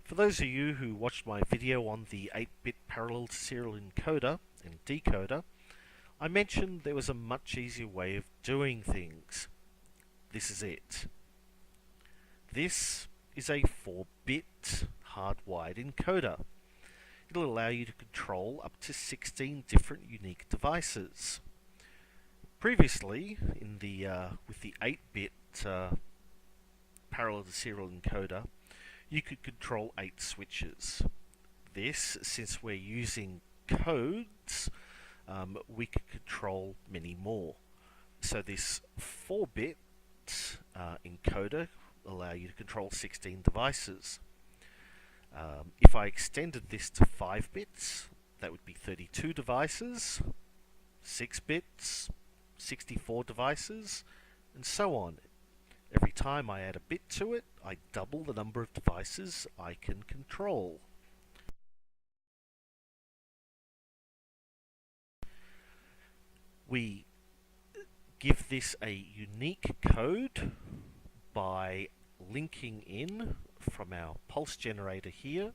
For those of you who watched my video on the 8-bit parallel to serial encoder and decoder, I mentioned there was a much easier way of doing things. This is it. This is a 4-bit hardwired encoder. It'll allow you to control up to 16 different unique devices. Previously, with the 8-bit parallel to serial encoder, you could control 8 switches. This, since we're using codes, we could control many more. So this 4-bit encoder will allow you to control 16 devices. If I extended this to 5 bits, that would be 32 devices, 6 bits, 64 devices, and so on. Every time I add a bit to it, I double the number of devices I can control. We give this a unique code by linking in from our pulse generator here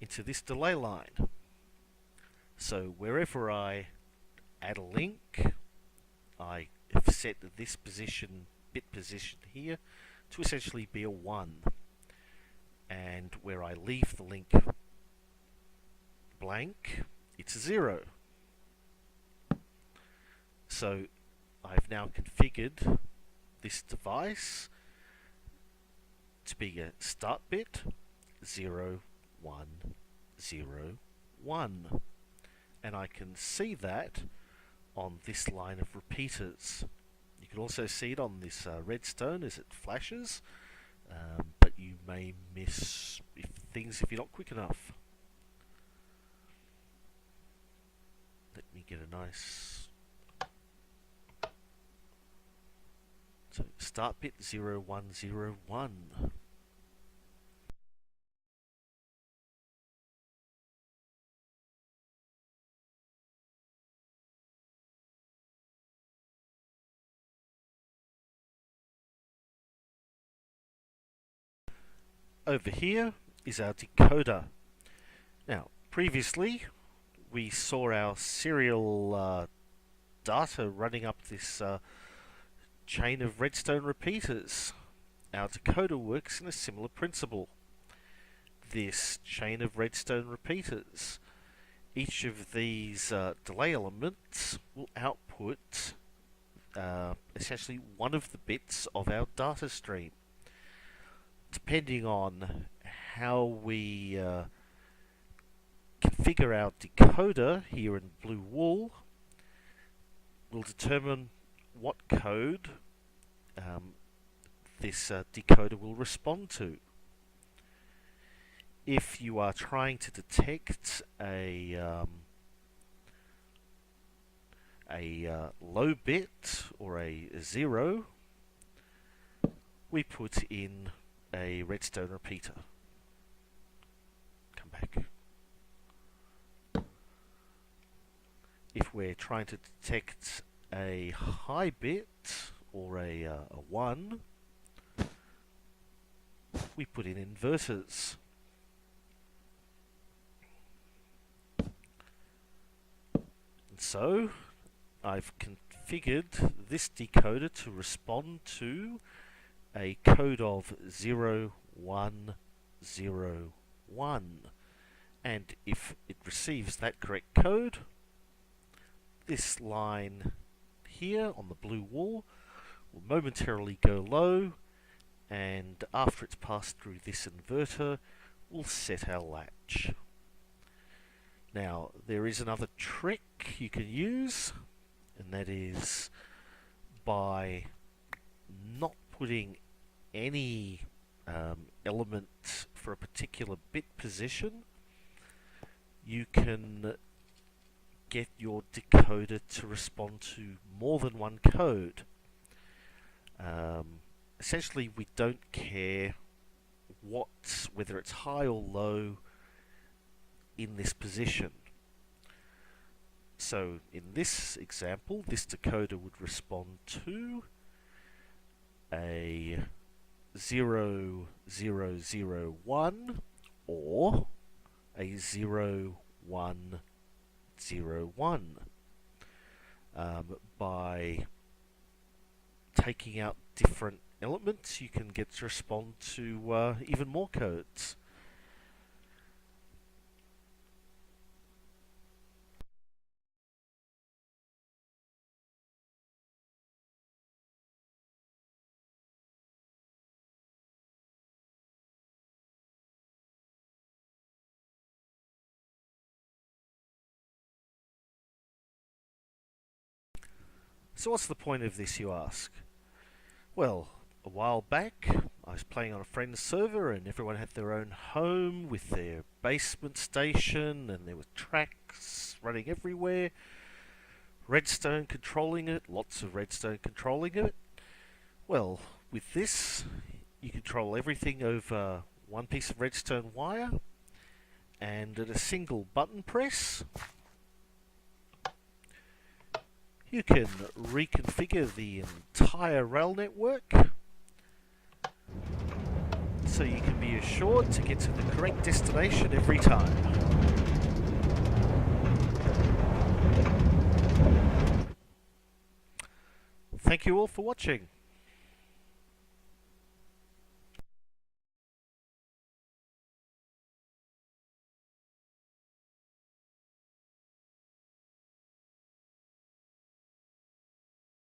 into this delay line. So wherever I add a link, I have set this bit position here to essentially be a 1. And where I leave the link blank, it's a 0. So I've now configured this device to be a start bit 0, 1, 0, 1. And I can see that on this line of repeaters. You can also see it on this redstone as it flashes, but you may miss things if you're not quick enough. Let me get a nice... So start bit 0, 1, 0, 1. Over here is our decoder. Now, previously we saw our serial data running up this chain of redstone repeaters. Our decoder works in a similar principle. This chain of redstone repeaters. Each of these delay elements will output essentially one of the bits of our data stream. Depending on how we configure our decoder here in blue wool, will determine what code this decoder will respond to. If you are trying to detect a low bit or a 0, we put in a redstone repeater. Come back. If we're trying to detect a high bit or a 1, we put in inverters. And so I've configured this decoder to respond to a code of 0, 1, 0, 1. And if it receives that correct code, this line here on the blue wall will momentarily go low, and after it's passed through this inverter, we'll set our latch. Now, there is another trick you can use, and that is by not putting any element for a particular bit position. You can get your decoder to respond to more than one code. Essentially, we don't care whether it's high or low in this position. So in this example, this decoder would respond to a 0, 0, 0, 1 or a 0101. By taking out different elements, you can get to respond to even more codes. So what's the point of this, you ask? Well, a while back, I was playing on a friend's server and everyone had their own home with their basement station and there were tracks running everywhere, redstone controlling it, lots of redstone controlling it. Well, with this, you control everything over one piece of redstone wire, and at a single button press, you can reconfigure the entire rail network so you can be assured to get to the correct destination every time. Thank you all for watching.